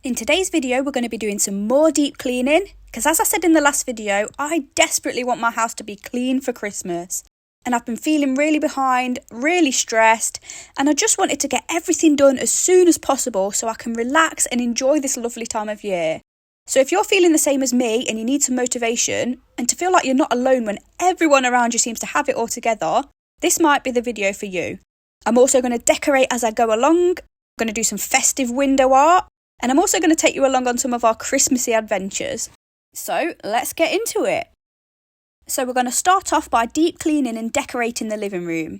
In today's video, we're going to be doing some more deep cleaning because, as I said in the last video, I desperately want my house to be clean for Christmas. And I've been feeling really behind, really stressed, and I just wanted to get everything done as soon as possible so I can relax and enjoy this lovely time of year. So if you're feeling the same as me and you need some motivation and to feel like you're not alone when everyone around you seems to have it all together, this might be the video for you. I'm also going to decorate as I go along. I'm going to do some festive window art. And I'm also going to take you along on some of our Christmassy adventures. So let's get into it. So we're going to start off by deep cleaning and decorating the living room.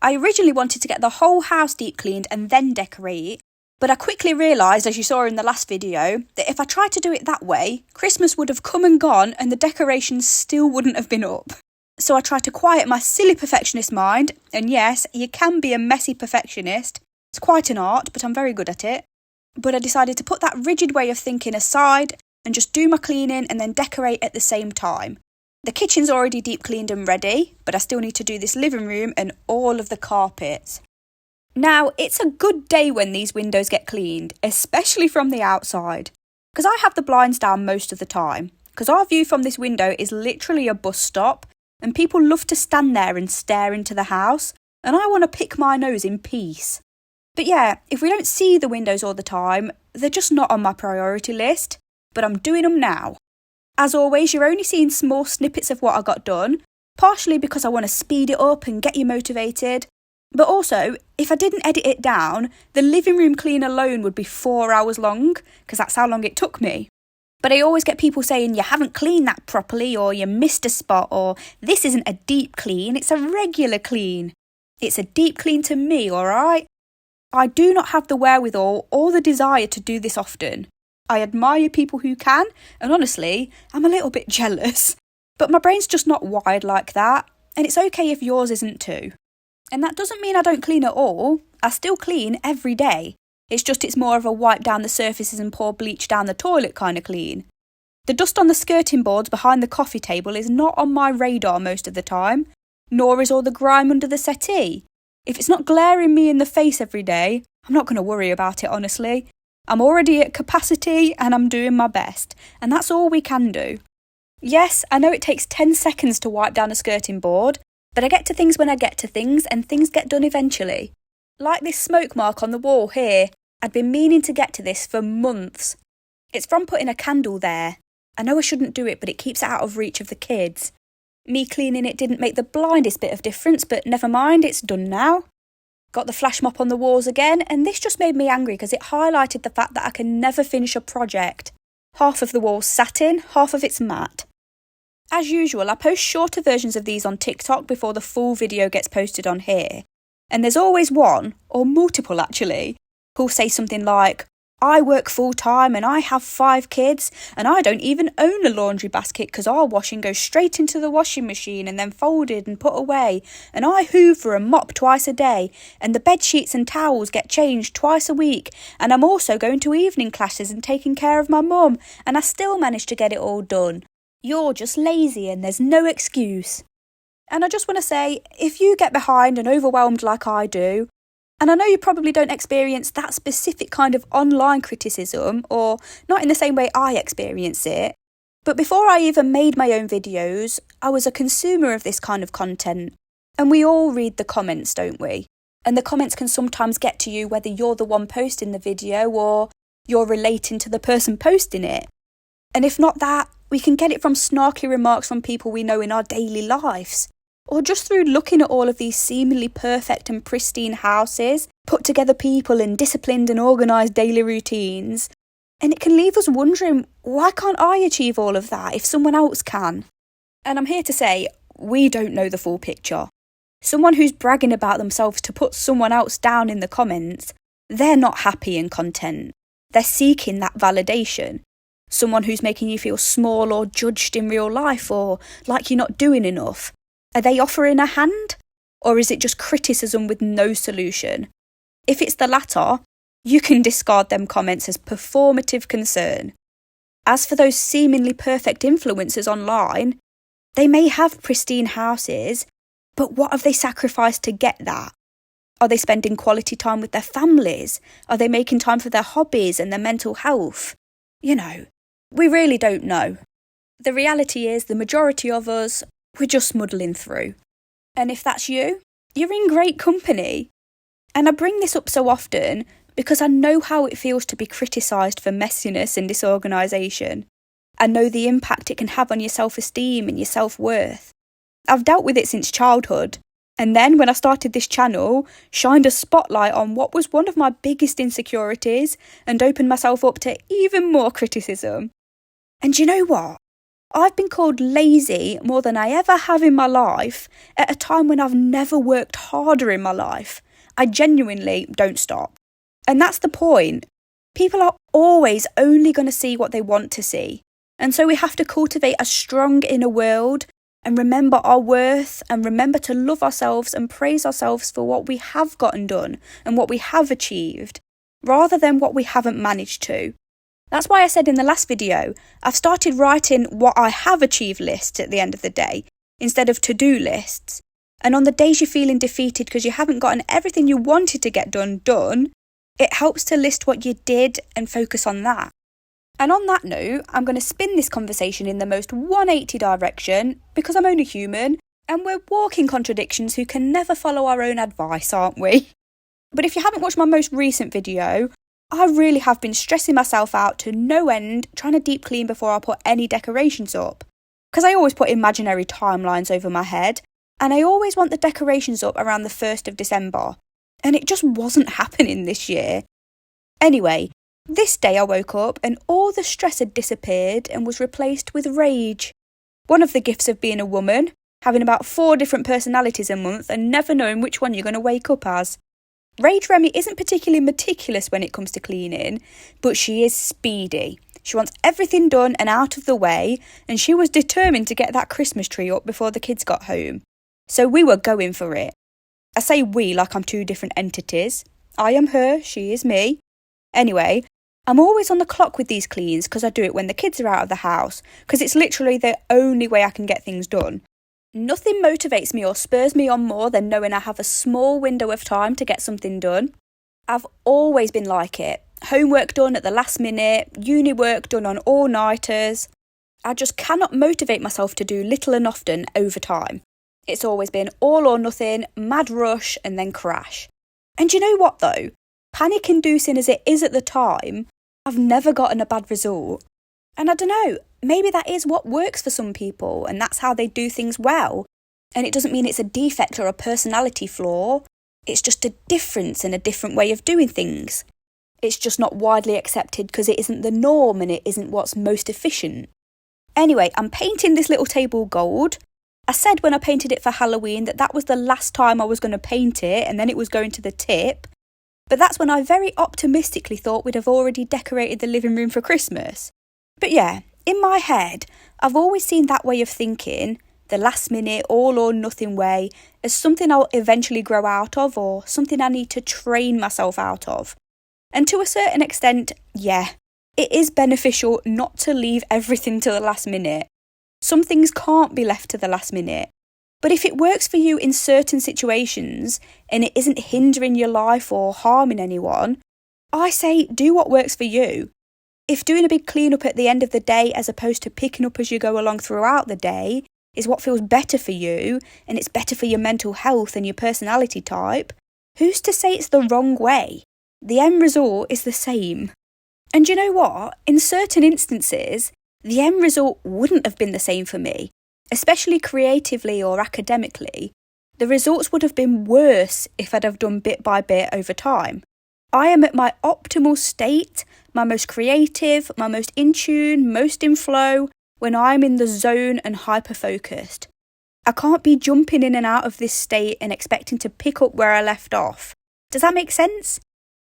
I originally wanted to get the whole house deep cleaned and then decorate, but I quickly realised, as you saw in the last video, that if I tried to do it that way, Christmas would have come and gone and the decorations still wouldn't have been up. So I tried to quiet my silly perfectionist mind, and yes, you can be a messy perfectionist. It's quite an art, but I'm very good at it. But I decided to put that rigid way of thinking aside and just do my cleaning and then decorate at the same time. The kitchen's already deep cleaned and ready, but I still need to do this living room and all of the carpets. Now, it's a good day when these windows get cleaned, especially from the outside, because I have the blinds down most of the time, because our view from this window is literally a bus stop, and people love to stand there and stare into the house, and I want to pick my nose in peace. But yeah, if we don't see the windows all the time, they're just not on my priority list, but I'm doing them now. As always, you're only seeing small snippets of what I got done, partially because I want to speed it up and get you motivated, but also, if I didn't edit it down, the living room clean alone would be 4 hours long, because that's how long it took me. But I always get people saying, you haven't cleaned that properly, or you missed a spot, or this isn't a deep clean, it's a regular clean. It's a deep clean to me, alright? I do not have the wherewithal or the desire to do this often. I admire people who can, and honestly, I'm a little bit jealous. But my brain's just not wired like that, and it's okay if yours isn't too. And that doesn't mean I don't clean at all. I still clean every day. It's more of a wipe down the surfaces and pour bleach down the toilet kind of clean. The dust on the skirting boards behind the coffee table is not on my radar most of the time, nor is all the grime under the settee. If it's not glaring me in the face every day, I'm not going to worry about it, honestly. I'm already at capacity and I'm doing my best, and that's all we can do. Yes, I know it takes 10 seconds to wipe down a skirting board, but I get to things when I get to things, and things get done eventually. Like this smoke mark on the wall here, I'd been meaning to get to this for months. It's from putting a candle there. I know I shouldn't do it, but it keeps it out of reach of the kids. Me cleaning it didn't make the blindest bit of difference, but never mind, it's done now. Got the flash mop on the walls again, and this just made me angry because it highlighted the fact that I can never finish a project. Half of the wall's satin, half of it's matte. As usual, I post shorter versions of these on TikTok before the full video gets posted on here. And there's always one, or multiple actually, who'll say something like, I work full-time and I have 5 kids and I don't even own a laundry basket because our washing goes straight into the washing machine and then folded and put away, and I hoover and mop twice a day, and the bed sheets and towels get changed twice a week, and I'm also going to evening classes and taking care of my mum, and I still manage to get it all done. You're just lazy and there's no excuse. And I just want to say, if you get behind and overwhelmed like I do, and I know you probably don't experience that specific kind of online criticism, or not in the same way I experience it, but before I even made my own videos, I was a consumer of this kind of content. And we all read the comments, don't we? And the comments can sometimes get to you whether you're the one posting the video or you're relating to the person posting it. And if not that, we can get it from snarky remarks from people we know in our daily lives. Or just through looking at all of these seemingly perfect and pristine houses, put together people in disciplined and organised daily routines. And it can leave us wondering, why can't I achieve all of that if someone else can? And I'm here to say, we don't know the full picture. Someone who's bragging about themselves to put someone else down in the comments, they're not happy in content. They're seeking that validation. Someone who's making you feel small or judged in real life, or like you're not doing enough. Are they offering a hand? Or is it just criticism with no solution? If it's the latter, you can discard them comments as performative concern. As for those seemingly perfect influencers online, they may have pristine houses, but what have they sacrificed to get that? Are they spending quality time with their families? Are they making time for their hobbies and their mental health? We really don't know. The reality is the majority of us, we're just muddling through. And if that's you, you're in great company. And I bring this up so often because I know how it feels to be criticised for messiness and disorganisation. I know the impact it can have on your self-esteem and your self-worth. I've dealt with it since childhood, and then when I started this channel, shined a spotlight on what was one of my biggest insecurities and opened myself up to even more criticism. And you know what? I've been called lazy more than I ever have in my life at a time when I've never worked harder in my life. I genuinely don't stop. And that's the point. People are always only going to see what they want to see. And so we have to cultivate a strong inner world and remember our worth and remember to love ourselves and praise ourselves for what we have gotten done and what we have achieved, rather than what we haven't managed to. That's why I said in the last video, I've started writing what I have achieved lists at the end of the day, instead of to-do lists. And on the days you're feeling defeated because you haven't gotten everything you wanted to get done, it helps to list what you did and focus on that. And on that note, I'm going to spin this conversation in the most 180 direction because I'm only human and we're walking contradictions who can never follow our own advice, aren't we? But if you haven't watched my most recent video, I really have been stressing myself out to no end trying to deep clean before I put any decorations up. Because I always put imaginary timelines over my head and I always want the decorations up around the 1st of December. And it just wasn't happening this year. Anyway, this day I woke up and all the stress had disappeared and was replaced with rage. One of the gifts of being a woman, having about 4 different personalities a month and never knowing which one you're going to wake up as. Rage Remy isn't particularly meticulous when it comes to cleaning, but she is speedy. She wants everything done and out of the way, and she was determined to get that Christmas tree up before the kids got home. So we were going for it. I say we like I'm 2 different entities. I am her, she is me. Anyway, I'm always on the clock with these cleans because I do it when the kids are out of the house, because it's literally the only way I can get things done. Nothing motivates me or spurs me on more than knowing I have a small window of time to get something done. I've always been like it. Homework done at the last minute, uni work done on all-nighters. I just cannot motivate myself to do little and often over time. It's always been all or nothing, mad rush and then crash. And you know what though? Panic-inducing as it is at the time, I've never gotten a bad result. And I don't know, maybe that is what works for some people and that's how they do things well. And it doesn't mean it's a defect or a personality flaw. It's just a difference and a different way of doing things. It's just not widely accepted because it isn't the norm and it isn't what's most efficient. Anyway, I'm painting this little table gold. I said when I painted it for Halloween that was the last time I was going to paint it and then it was going to the tip. But that's when I very optimistically thought we'd have already decorated the living room for Christmas. But yeah, in my head, I've always seen that way of thinking, the last minute, all or nothing way, as something I'll eventually grow out of or something I need to train myself out of. And to a certain extent, yeah, it is beneficial not to leave everything to the last minute. Some things can't be left to the last minute. But if it works for you in certain situations and it isn't hindering your life or harming anyone, I say do what works for you. If doing a big clean-up at the end of the day as opposed to picking up as you go along throughout the day is what feels better for you and it's better for your mental health and your personality type, who's to say it's the wrong way? The end result is the same. And you know what? In certain instances, the end result wouldn't have been the same for me. Especially creatively or academically, the results would have been worse if I'd have done bit by bit over time. I am at my optimal state, my most creative, my most in tune, most in flow, when I'm in the zone and hyper-focused. I can't be jumping in and out of this state and expecting to pick up where I left off. Does that make sense?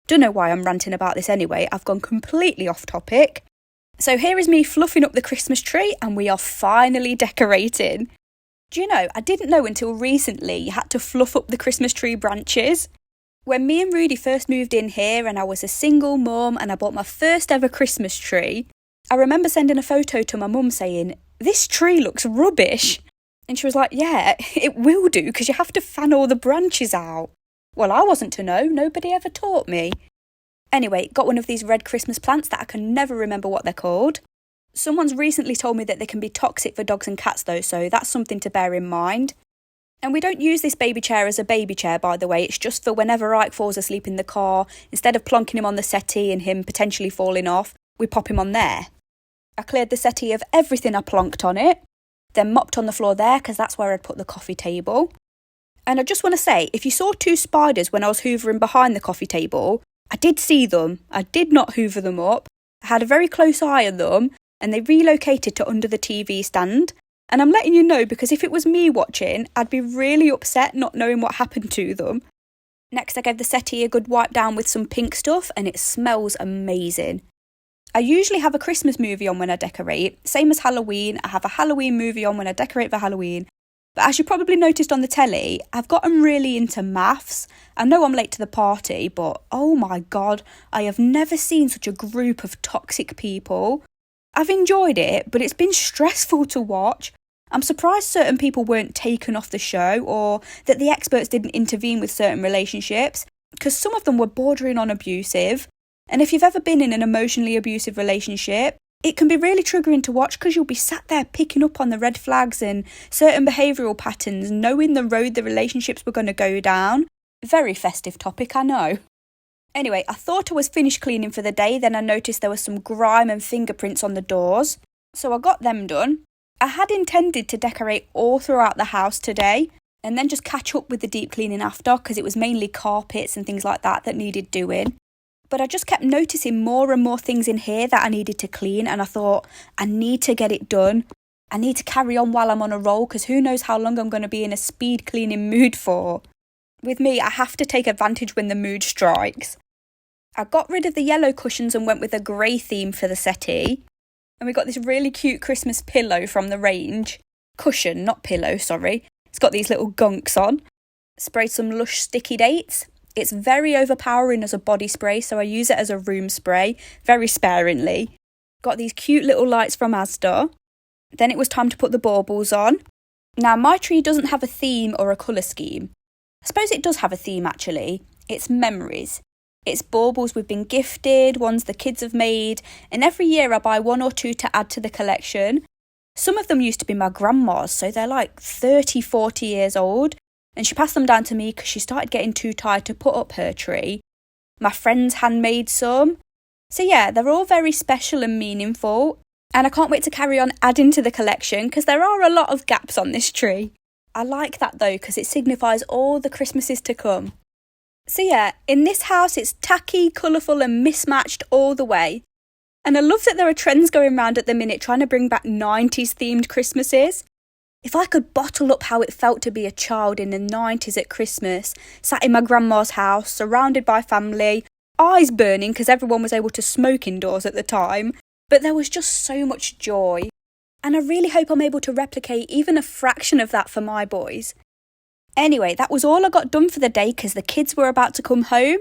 Don't know why I'm ranting about this anyway, I've gone completely off topic. So here is me fluffing up the Christmas tree and we are finally decorating. Do you know, I didn't know until recently you had to fluff up the Christmas tree branches. When me and Rudy first moved in here and I was a single mum and I bought my first ever Christmas tree, I remember sending a photo to my mum saying, "This tree looks rubbish." And she was like, "Yeah, it will do because you have to fan all the branches out." Well, I wasn't to know, nobody ever taught me. Anyway, got one of these red Christmas plants that I can never remember what they're called. Someone's recently told me that they can be toxic for dogs and cats though, so that's something to bear in mind. And we don't use this baby chair as a baby chair, by the way. It's just for whenever Ike falls asleep in the car, instead of plonking him on the settee and him potentially falling off, we pop him on there. I cleared the settee of everything I plonked on it, then mopped on the floor there because that's where I'd put the coffee table. And I just want to say, if you saw 2 spiders when I was hoovering behind the coffee table, I did see them. I did not hoover them up. I had a very close eye on them, and they relocated to under the TV stand. And I'm letting you know because if it was me watching, I'd be really upset not knowing what happened to them. Next, I gave the settee a good wipe down with some pink stuff, and it smells amazing. I usually have a Christmas movie on when I decorate, same as Halloween. I have a Halloween movie on when I decorate for Halloween. But as you probably noticed on the telly, I've gotten really into maths. I know I'm late to the party, but oh my god, I have never seen such a group of toxic people. I've enjoyed it, but it's been stressful to watch. I'm surprised certain people weren't taken off the show or that the experts didn't intervene with certain relationships, because some of them were bordering on abusive. And if you've ever been in an emotionally abusive relationship, it can be really triggering to watch because you'll be sat there picking up on the red flags and certain behavioural patterns, knowing the road the relationships were going to go down. Very festive topic, I know. Anyway, I thought I was finished cleaning for the day, then I noticed there was some grime and fingerprints on the doors. So I got them done. I had intended to decorate all throughout the house today and then just catch up with the deep cleaning after because it was mainly carpets and things like that needed doing. But I just kept noticing more and more things in here that I needed to clean, and I thought, I need to get it done. I need to carry on while I'm on a roll because who knows how long I'm going to be in a speed cleaning mood for. With me, I have to take advantage when the mood strikes. I got rid of the yellow cushions and went with a grey theme for the settee. And we got this really cute Christmas pillow from the range. Cushion, not pillow, sorry. It's got these little gunks on. Sprayed some Lush sticky dates. It's very overpowering as a body spray, so I use it as a room spray, very sparingly. Got these cute little lights from Asda. Then it was time to put the baubles on. Now, my tree doesn't have a theme or a colour scheme. I suppose it does have a theme, actually. It's memories. It's baubles we've been gifted, ones the kids have made, and every year I buy 1 or 2 to add to the collection. Some of them used to be my grandma's, so they're like 30, 40 years old, and she passed them down to me because she started getting too tired to put up her tree. My friends handmade some. So yeah, they're all very special and meaningful, and I can't wait to carry on adding to the collection because there are a lot of gaps on this tree. I like that though because it signifies all the Christmases to come. So yeah, in this house it's tacky, colourful and mismatched all the way. And I love that there are trends going around at the minute trying to bring back 90s themed Christmases. If I could bottle up how it felt to be a child in the 90s at Christmas, sat in my grandma's house, surrounded by family, eyes burning because everyone was able to smoke indoors at the time, but there was just so much joy. And I really hope I'm able to replicate even a fraction of that for my boys. Anyway, that was all I got done for the day because the kids were about to come home.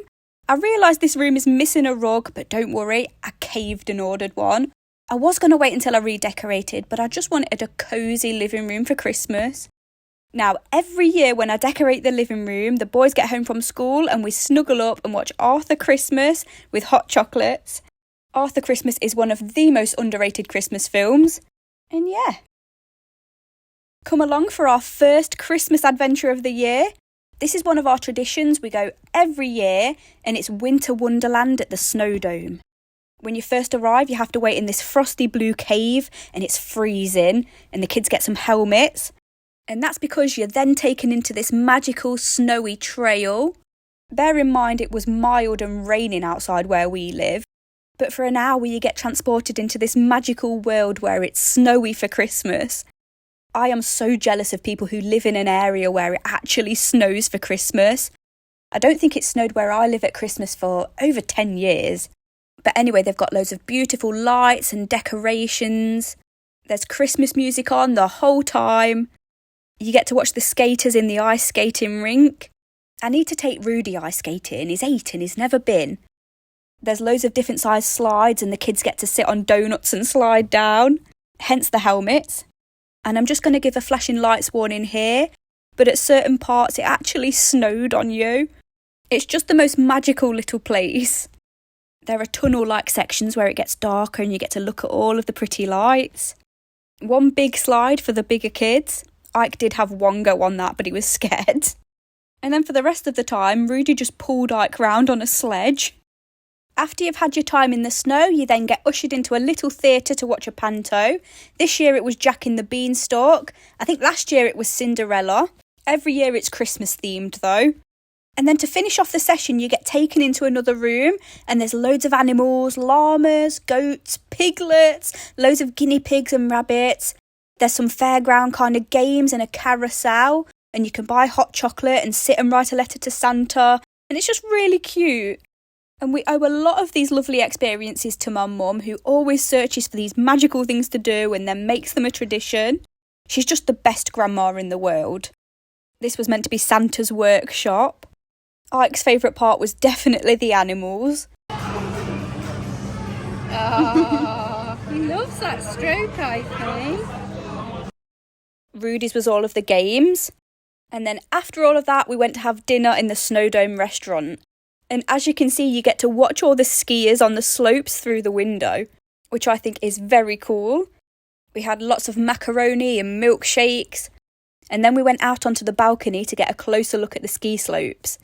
I realised this room is missing a rug, but don't worry, I caved and ordered one. I was going to wait until I redecorated, but I just wanted a cosy living room for Christmas. Now, every year when I decorate the living room, the boys get home from school and we snuggle up and watch Arthur Christmas with hot chocolates. Arthur Christmas is one of the most underrated Christmas films. And yeah. Come along for our first Christmas adventure of the year. This is one of our traditions. We go every year and it's Winter Wonderland at the Snow Dome. When you first arrive, you have to wait in this frosty blue cave and it's freezing and the kids get some helmets. And that's because you're then taken into this magical snowy trail. Bear in mind it was mild and raining outside where we live. But for an hour you get transported into this magical world where it's snowy for Christmas. I am so jealous of people who live in an area where it actually snows for Christmas. I don't think it snowed where I live at Christmas for over 10 years. But anyway, they've got loads of beautiful lights and decorations. There's Christmas music on the whole time. You get to watch the skaters in the ice skating rink. I need to take Rudy ice skating. He's 8 and he's never been. There's loads of different sized slides and the kids get to sit on donuts and slide down. Hence the helmets. And I'm just going to give a flashing lights warning here, but at certain parts it actually snowed on you. It's just the most magical little place. There are tunnel-like sections where it gets darker and you get to look at all of the pretty lights. One big slide for the bigger kids. Ike did have one go on that, but he was scared. And then for the rest of the time, Rudy just pulled Ike round on a sledge. After you've had your time in the snow, you then get ushered into a little theatre to watch a panto. This year it was Jack in the Beanstalk. I think last year it was Cinderella. Every year it's Christmas themed though. And then to finish off the session, you get taken into another room and there's loads of animals, llamas, goats, piglets, loads of guinea pigs and rabbits. There's some fairground kind of games and a carousel, and you can buy hot chocolate and sit and write a letter to Santa, and it's just really cute. And we owe a lot of these lovely experiences to my mum, who always searches for these magical things to do and then makes them a tradition. She's just the best grandma in the world. This was meant to be Santa's workshop. Ike's favourite part was definitely the animals. Oh, he loves that stroke, I think. Rudy's was all of the games. And then after all of that, we went to have dinner in the Snowdome restaurant. And as you can see, you get to watch all the skiers on the slopes through the window, which I think is very cool. We had lots of macaroni and milkshakes. And then we went out onto the balcony to get a closer look at the ski slopes.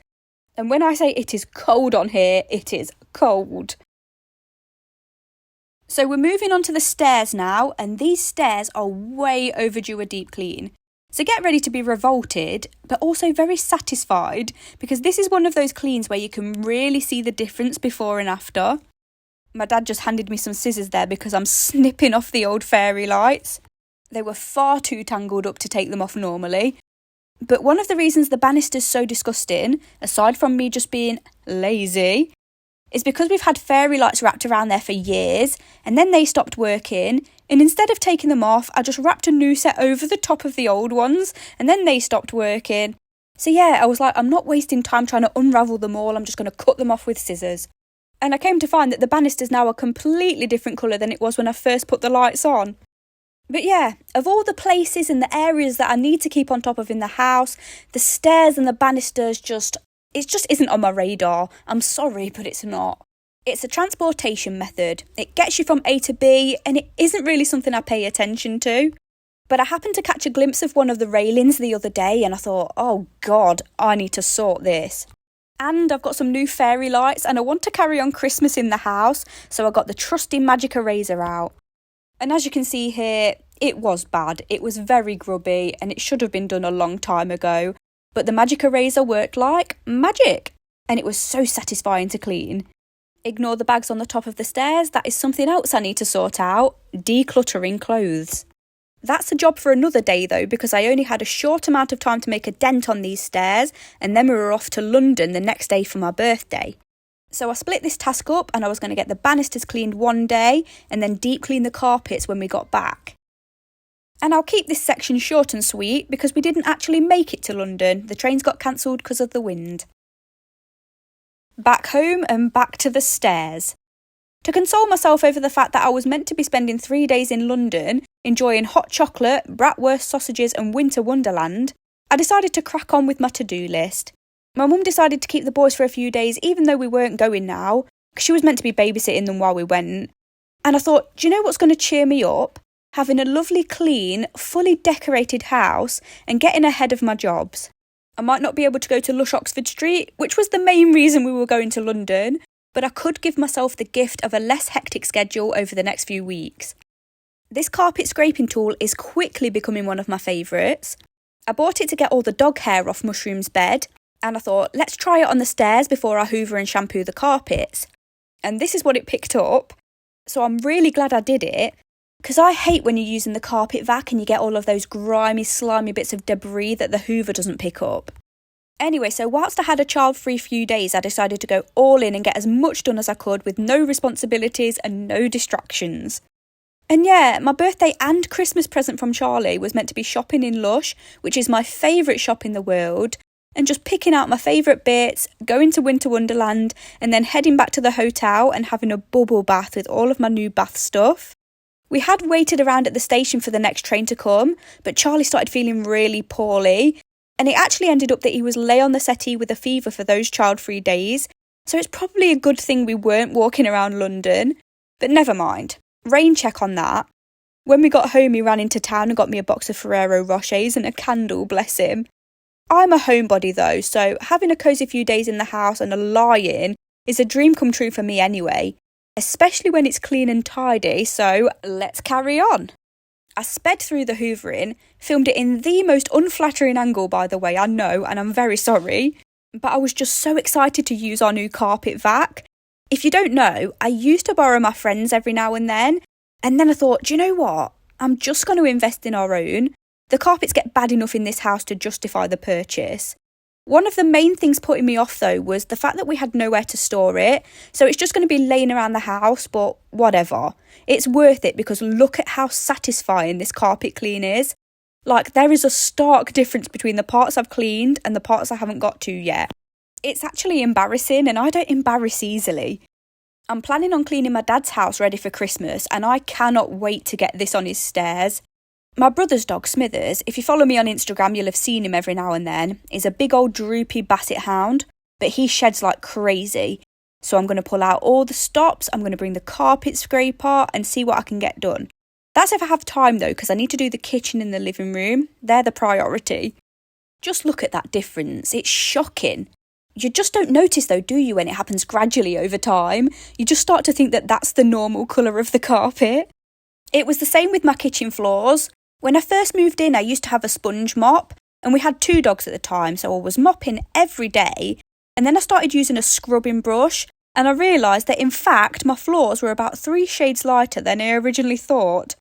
And when I say it is cold on here, it is cold. So we're moving on to the stairs now, and these stairs are way overdue a deep clean. So get ready to be revolted, but also very satisfied, because this is one of those cleans where you can really see the difference before and after. My dad just handed me some scissors there because I'm snipping off the old fairy lights. They were far too tangled up to take them off normally. But one of the reasons the banister's so disgusting, aside from me just being lazy, is because we've had fairy lights wrapped around there for years, and then they stopped working, and instead of taking them off, I just wrapped a new set over the top of the old ones, and then they stopped working. So yeah, I was like, I'm not wasting time trying to unravel them all, I'm just going to cut them off with scissors. And I came to find that the banister's now a completely different colour than it was when I first put the lights on. But yeah, of all the places and the areas that I need to keep on top of in the house, the stairs and the banisters it just isn't on my radar. I'm sorry, but it's not. It's a transportation method. It gets you from A to B, and it isn't really something I pay attention to. But I happened to catch a glimpse of one of the railings the other day, and I thought, oh God, I need to sort this. And I've got some new fairy lights, and I want to carry on Christmas in the house, so I got the trusty magic eraser out. And as you can see here, it was bad. It was very grubby, and it should have been done a long time ago. But the magic eraser worked like magic, and it was so satisfying to clean. Ignore the bags on the top of the stairs, that is something else I need to sort out, decluttering clothes. That's a job for another day though, because I only had a short amount of time to make a dent on these stairs, and then we were off to London the next day for my birthday. So I split this task up, and I was going to get the banisters cleaned one day, and then deep clean the carpets when we got back. And I'll keep this section short and sweet because we didn't actually make it to London. The trains got cancelled because of the wind. Back home and back to the stairs. To console myself over the fact that I was meant to be spending 3 days in London, enjoying hot chocolate, bratwurst sausages and winter wonderland, I decided to crack on with my to-do list. My mum decided to keep the boys for a few days even though we weren't going now, because she was meant to be babysitting them while we went. And I thought, do you know what's going to cheer me up? Having a lovely, clean, fully decorated house and getting ahead of my jobs. I might not be able to go to Lush Oxford Street, which was the main reason we were going to London, but I could give myself the gift of a less hectic schedule over the next few weeks. This carpet scraping tool is quickly becoming one of my favourites. I bought it to get all the dog hair off Mushroom's bed, and I thought, let's try it on the stairs before I hoover and shampoo the carpets. And this is what it picked up, so I'm really glad I did it, because I hate when you're using the carpet vac and you get all of those grimy, slimy bits of debris that the hoover doesn't pick up. Anyway, so whilst I had a child-free few days, I decided to go all in and get as much done as I could with no responsibilities and no distractions. And yeah, my birthday and Christmas present from Charlie was meant to be shopping in Lush, which is my favourite shop in the world, and just picking out my favourite bits, going to Winter Wonderland, and then heading back to the hotel and having a bubble bath with all of my new bath stuff. We had waited around at the station for the next train to come, but Charlie started feeling really poorly, And it actually ended up that he was lay on the settee with a fever for those child-free days, so it's probably a good thing we weren't walking around London. But never mind. Rain check on that. When we got home, he ran into town and got me a box of Ferrero Rochers and a candle, bless him. I'm a homebody though, so having a cosy few days in the house and a lie-in is a dream come true for me anyway, especially when it's clean and tidy, so let's carry on. I sped through the hoovering, filmed it in the most unflattering angle by the way, I know, and I'm very sorry, but I was just so excited to use our new carpet vac. If you don't know, I used to borrow my friends every now and then I thought, do you know what? I'm just going to invest in our own. The carpets get bad enough in this house to justify the purchase. One of the main things putting me off though was the fact that we had nowhere to store it, so it's just going to be laying around the house, but whatever. It's worth it because look at how satisfying this carpet clean is. Like, there is a stark difference between the parts I've cleaned and the parts I haven't got to yet. It's actually embarrassing, and I don't embarrass easily. I'm planning on cleaning my dad's house ready for Christmas, and I cannot wait to get this on his stairs. My brother's dog, Smithers, if you follow me on Instagram, you'll have seen him every now and then, is a big old droopy basset hound, but he sheds like crazy. So I'm going to pull out all the stops, I'm going to bring the carpet scraper and see what I can get done. That's if I have time though, because I need to do the kitchen and the living room. They're the priority. Just look at that difference. It's shocking. You just don't notice though, do you, when it happens gradually over time? You just start to think that that's the normal colour of the carpet. It was the same with my kitchen floors. When I first moved in, I used to have a sponge mop, and we had 2 dogs at the time, so I was mopping every day. And then I started using a scrubbing brush, and I realised that in fact my floors were about 3 shades lighter than I originally thought.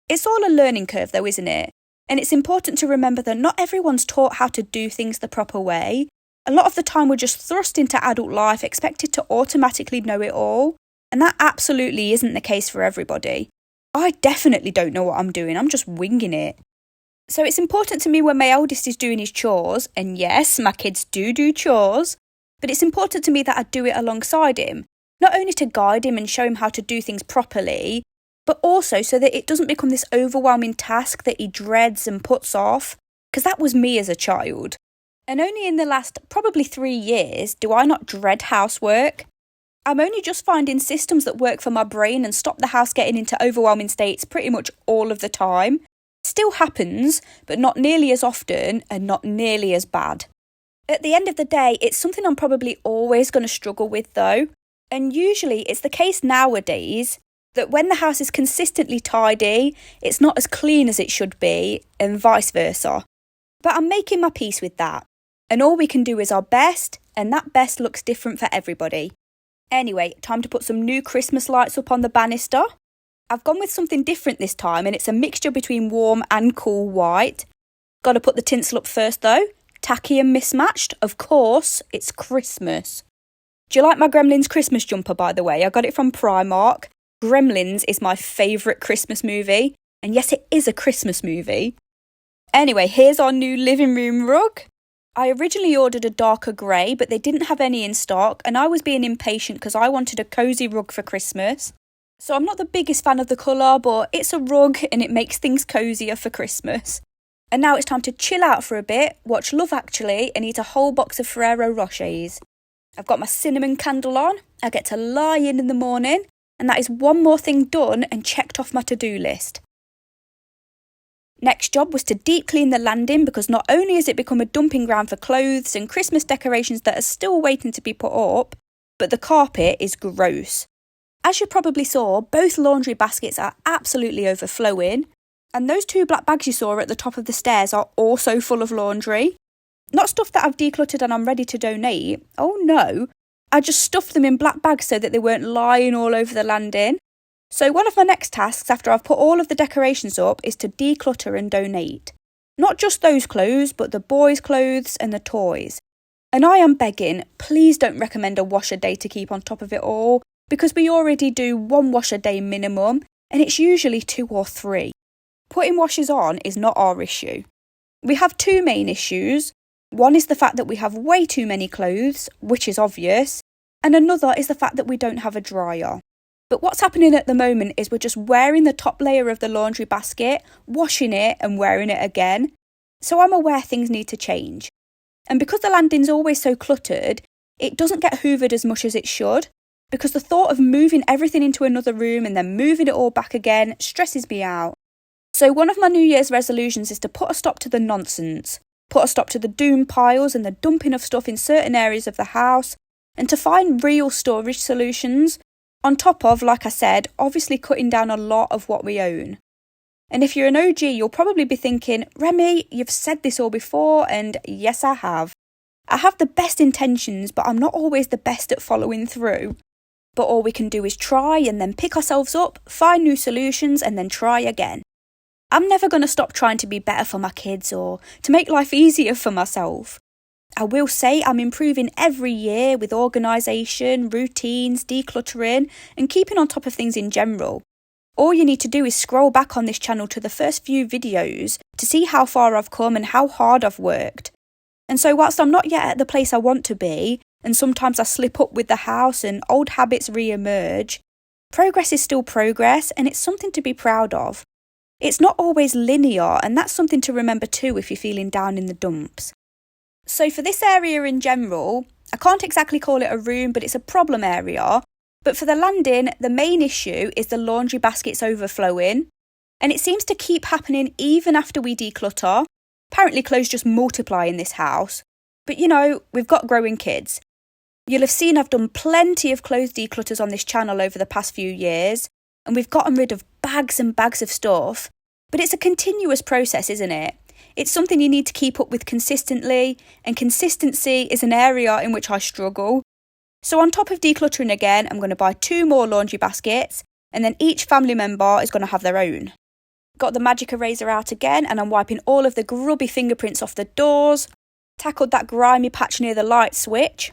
It's all a learning curve though, isn't it? And it's important to remember that not everyone's taught how to do things the proper way. A lot of the time we're just thrust into adult life expected to automatically know it all, and that absolutely isn't the case for everybody. I definitely don't know what I'm doing, I'm just winging it. So it's important to me when my eldest is doing his chores, and yes, my kids do chores, but it's important to me that I do it alongside him, not only to guide him and show him how to do things properly, but also so that it doesn't become this overwhelming task that he dreads and puts off, because that was me as a child. And only in the last probably 3 years do I not dread housework. I'm only just finding systems that work for my brain and stop the house getting into overwhelming states pretty much all of the time. Still happens, but not nearly as often and not nearly as bad. At the end of the day, it's something I'm probably always going to struggle with though. And usually it's the case nowadays that when the house is consistently tidy, it's not as clean as it should be, and vice versa. But I'm making my peace with that. And all we can do is our best, and that best looks different for everybody. Anyway, time to put some new Christmas lights up on the banister. I've gone with something different this time, and it's a mixture between warm and cool white. Got to put the tinsel up first though. Tacky and mismatched, of course, it's Christmas. Do you like my Gremlins Christmas jumper, by the way? I got it from Primark. Gremlins is my favourite Christmas movie, and yes, it is a Christmas movie. Anyway, here's our new living room rug. I originally ordered a darker grey, but they didn't have any in stock, and I was being impatient because I wanted a cosy rug for Christmas. So I'm not the biggest fan of the colour, but it's a rug and it makes things cosier for Christmas. And now it's time to chill out for a bit, watch Love Actually, and eat a whole box of Ferrero Rochers. I've got my cinnamon candle on, I get to lie in the morning, and that is one more thing done and checked off my to-do list. Next job was to deep clean the landing because not only has it become a dumping ground for clothes and Christmas decorations that are still waiting to be put up, but the carpet is gross. As you probably saw, both laundry baskets are absolutely overflowing, and those 2 black bags you saw at the top of the stairs are also full of laundry. Not stuff that I've decluttered and I'm ready to donate. Oh no, I just stuffed them in black bags so that they weren't lying all over the landing. So one of my next tasks after I've put all of the decorations up is to declutter and donate. Not just those clothes, but the boys' clothes and the toys. And I am begging, please don't recommend a wash a day to keep on top of it all, because we already do 1 wash a day minimum, and it's usually 2 or 3. Putting washes on is not our issue. We have 2 main issues. One is the fact that we have way too many clothes, which is obvious, and another is the fact that we don't have a dryer. But what's happening at the moment is we're just wearing the top layer of the laundry basket, washing it and wearing it again. So I'm aware things need to change. And because the landing's always so cluttered, it doesn't get hoovered as much as it should, because the thought of moving everything into another room and then moving it all back again stresses me out. So one of my New Year's resolutions is to put a stop to the nonsense, put a stop to the doom piles and the dumping of stuff in certain areas of the house, and to find real storage solutions, on top of, like I said, obviously cutting down a lot of what we own. And if you're an OG, you'll probably be thinking, Remy, you've said this all before, and yes, I have. I have the best intentions, but I'm not always the best at following through. But all we can do is try and then pick ourselves up, find new solutions, and then try again. I'm never going to stop trying to be better for my kids or to make life easier for myself. I will say I'm improving every year with organisation, routines, decluttering, and keeping on top of things in general. All you need to do is scroll back on this channel to the first few videos to see how far I've come and how hard I've worked. And so whilst I'm not yet at the place I want to be, and sometimes I slip up with the house and old habits re-emerge, progress is still progress and it's something to be proud of. It's not always linear, and that's something to remember too if you're feeling down in the dumps. So for this area in general, I can't exactly call it a room, but it's a problem area. But for the landing, the main issue is the laundry baskets overflowing. And it seems to keep happening even after we declutter. Apparently clothes just multiply in this house. But you know, we've got growing kids. You'll have seen I've done plenty of clothes declutters on this channel over the past few years. And we've gotten rid of bags and bags of stuff. But it's a continuous process, isn't it? It's something you need to keep up with consistently, and consistency is an area in which I struggle. So on top of decluttering again, I'm going to buy 2 more laundry baskets, and then each family member is going to have their own. Got the magic eraser out again, and I'm wiping all of the grubby fingerprints off the doors. Tackled that grimy patch near the light switch.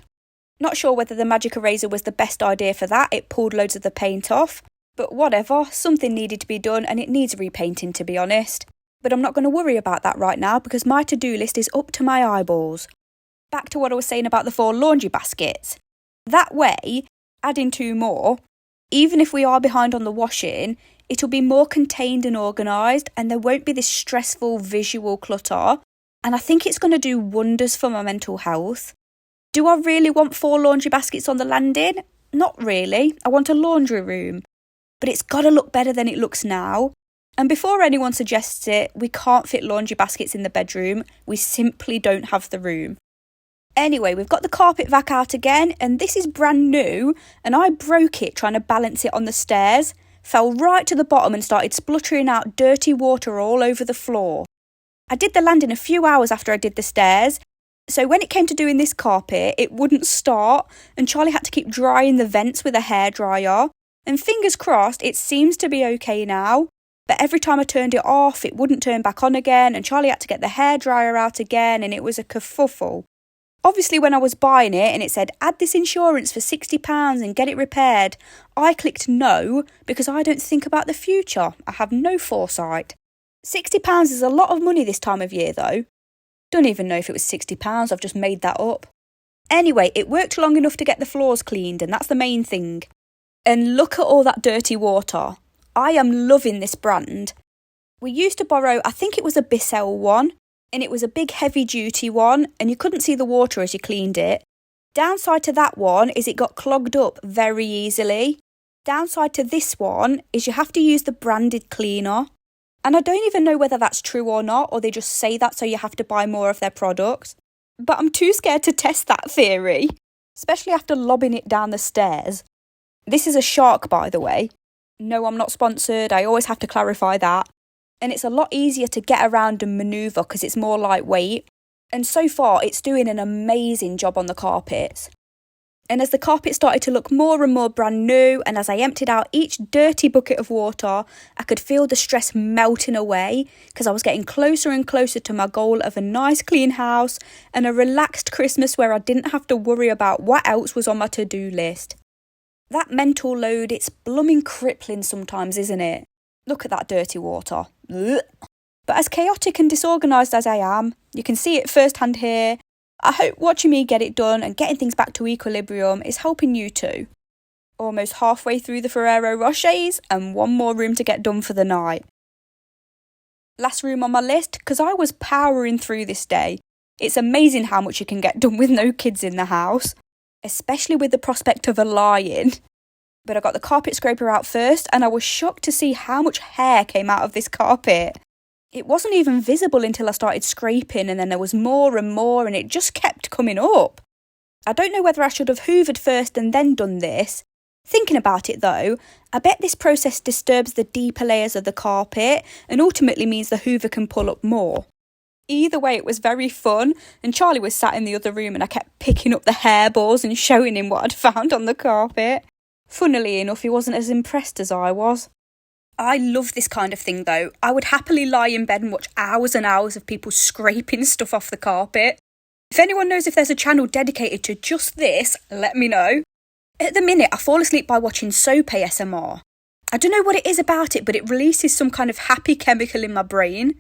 Not sure whether the magic eraser was the best idea for that, it pulled loads of the paint off. But whatever, something needed to be done and it needs repainting, to be honest. But I'm not going to worry about that right now because my to-do list is up to my eyeballs. Back to what I was saying about the 4 laundry baskets. That way, adding 2 more, even if we are behind on the washing, it'll be more contained and organised and there won't be this stressful visual clutter. And I think it's going to do wonders for my mental health. Do I really want 4 laundry baskets on the landing? Not really. I want a laundry room. But it's got to look better than it looks now. And before anyone suggests it, we can't fit laundry baskets in the bedroom. We simply don't have the room. Anyway, we've got the carpet vac out again, and this is brand new, and I broke it trying to balance it on the stairs, fell right to the bottom and started spluttering out dirty water all over the floor. I did the landing a few hours after I did the stairs, so when it came to doing this carpet, it wouldn't start, and Charlie had to keep drying the vents with a hairdryer. And fingers crossed, it seems to be okay now. But every time I turned it off, it wouldn't turn back on again, and Charlie had to get the hairdryer out again, and it was a kerfuffle. Obviously, when I was buying it and it said, add this insurance for £60 and get it repaired, I clicked no because I don't think about the future. I have no foresight. £60 is a lot of money this time of year, though. Don't even know if it was £60, I've just made that up. Anyway, it worked long enough to get the floors cleaned, and that's the main thing. And look at all that dirty water. I am loving this brand. We used to borrow, I think it was a Bissell one, and it was a big heavy duty one, and you couldn't see the water as you cleaned it. Downside to that one is it got clogged up very easily. Downside to this one is you have to use the branded cleaner. And I don't even know whether that's true or not, or they just say that so you have to buy more of their products. But I'm too scared to test that theory, especially after lobbing it down the stairs. This is a Shark, by the way. No, I'm not sponsored, I always have to clarify that. And it's a lot easier to get around and manoeuvre because it's more lightweight. And so far, it's doing an amazing job on the carpets. And as the carpet started to look more and more brand new, and as I emptied out each dirty bucket of water, I could feel the stress melting away because I was getting closer and closer to my goal of a nice clean house and a relaxed Christmas where I didn't have to worry about what else was on my to-do list. That mental load, it's blooming crippling sometimes, isn't it? Look at that dirty water. Ugh. But as chaotic and disorganised as I am, you can see it firsthand here. I hope watching me get it done and getting things back to equilibrium is helping you too. Almost halfway through the Ferrero Rochers and one more room to get done for the night. Last room on my list, because I was powering through this day. It's amazing how much you can get done with no kids in the house, especially with the prospect of a lie-in. But I got the carpet scraper out first, and I was shocked to see how much hair came out of this carpet. It wasn't even visible until I started scraping, and then there was more and more, and it just kept coming up. I don't know whether I should have hoovered first and then done this. Thinking about it though, I bet this process disturbs the deeper layers of the carpet and ultimately means the hoover can pull up more. Either way, it was very fun, and Charlie was sat in the other room and I kept picking up the hairballs and showing him what I'd found on the carpet. Funnily enough, he wasn't as impressed as I was. I love this kind of thing though. I would happily lie in bed and watch hours and hours of people scraping stuff off the carpet. If anyone knows if there's a channel dedicated to just this, let me know. At the minute, I fall asleep by watching soap ASMR. I don't know what it is about it, but it releases some kind of happy chemical in my brain.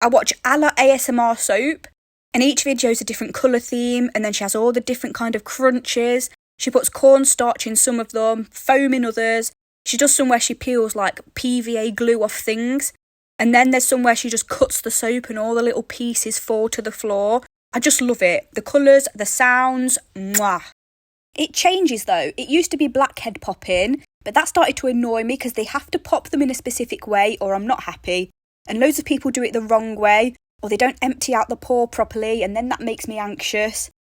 I watch Ala ASMR soap, and each video is a different colour theme, and then she has all the different kind of crunches. She puts cornstarch in some of them, foam in others. She does some where she peels like PVA glue off things. And then there's some where she just cuts the soap and all the little pieces fall to the floor. I just love it. The colours, the sounds, mwah. It changes though. It used to be blackhead popping, but that started to annoy me because they have to pop them in a specific way or I'm not happy. And loads of people do it the wrong way, or they don't empty out the pore properly, and then that makes me anxious.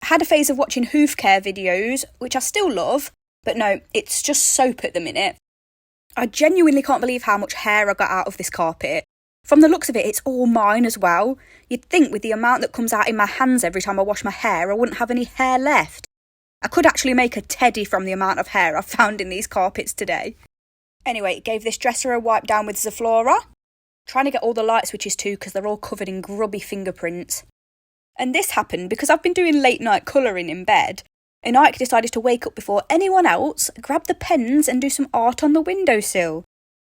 I had a phase of watching hoof care videos, which I still love, but no, it's just soap at the minute. I genuinely can't believe how much hair I got out of this carpet. From the looks of it, it's all mine as well. You'd think with the amount that comes out in my hands every time I wash my hair, I wouldn't have any hair left. I could actually make a teddy from the amount of hair I've found in these carpets today. Anyway, gave this dresser a wipe down with Zaflora. Trying to get all the light switches too because they're all covered in grubby fingerprints. And this happened because I've been doing late night colouring in bed, and Ike decided to wake up before anyone else, grab the pens and do some art on the windowsill.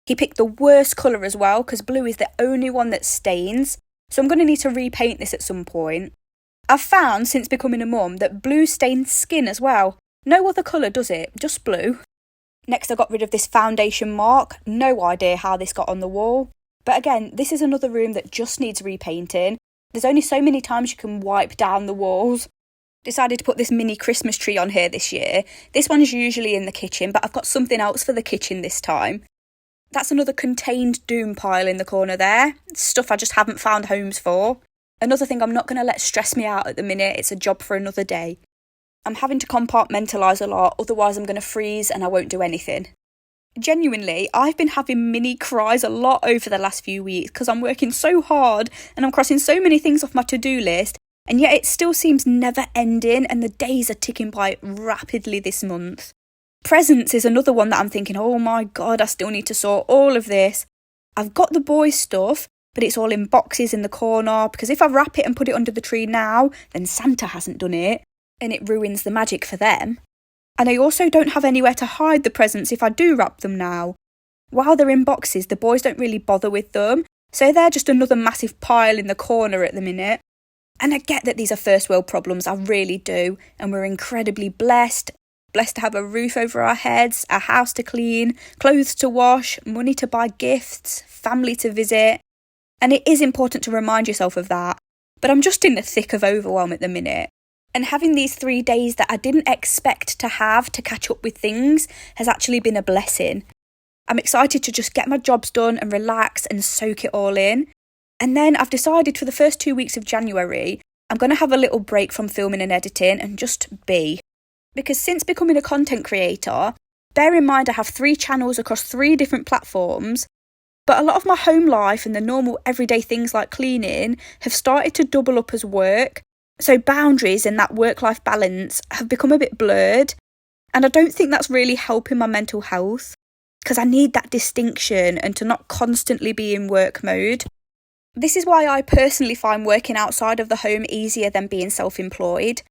He picked the worst colour as well because blue is the only one that stains, so I'm going to need to repaint this at some point. I've found since becoming a mum that blue stains skin as well. No other colour does it, just blue. Next I got rid of this foundation mark. No idea how this got on the wall. But again, this is another room that just needs repainting. There's only so many times you can wipe down the walls. Decided to put this mini Christmas tree on here this year. This one's usually in the kitchen, but I've got something else for the kitchen this time. That's another contained doom pile in the corner there. Stuff I just haven't found homes for. Another thing I'm not going to let stress me out at the minute. It's a job for another day. I'm having to compartmentalise a lot, otherwise I'm going to freeze and I won't do anything. Genuinely, I've been having mini cries a lot over the last few weeks because I'm working so hard and I'm crossing so many things off my to-do list, and yet it still seems never ending and the days are ticking by rapidly this month. Presents is another one that I'm thinking, oh my god, I still need to sort all of this. I've got the boys' stuff, but it's all in boxes in the corner because if I wrap it and put it under the tree now, then Santa hasn't done it and it ruins the magic for them. And I also don't have anywhere to hide the presents if I do wrap them now. While they're in boxes, the boys don't really bother with them, so they're just another massive pile in the corner at the minute. And I get that these are first world problems, I really do, and we're incredibly blessed to have a roof over our heads, a house to clean, clothes to wash, money to buy gifts, family to visit. And it is important to remind yourself of that, but I'm just in the thick of overwhelm at the minute. And having these 3 days that I didn't expect to have to catch up with things has actually been a blessing. I'm excited to just get my jobs done and relax and soak it all in. And then I've decided for the first 2 weeks of January, I'm going to have a little break from filming and editing and just be. Because since becoming a content creator, bear in mind I have 3 channels across 3 different platforms, but a lot of my home life and the normal everyday things like cleaning have started to double up as work. So boundaries and that work-life balance have become a bit blurred, and I don't think that's really helping my mental health because I need that distinction and to not constantly be in work mode. This is why I personally find working outside of the home easier than being self-employed.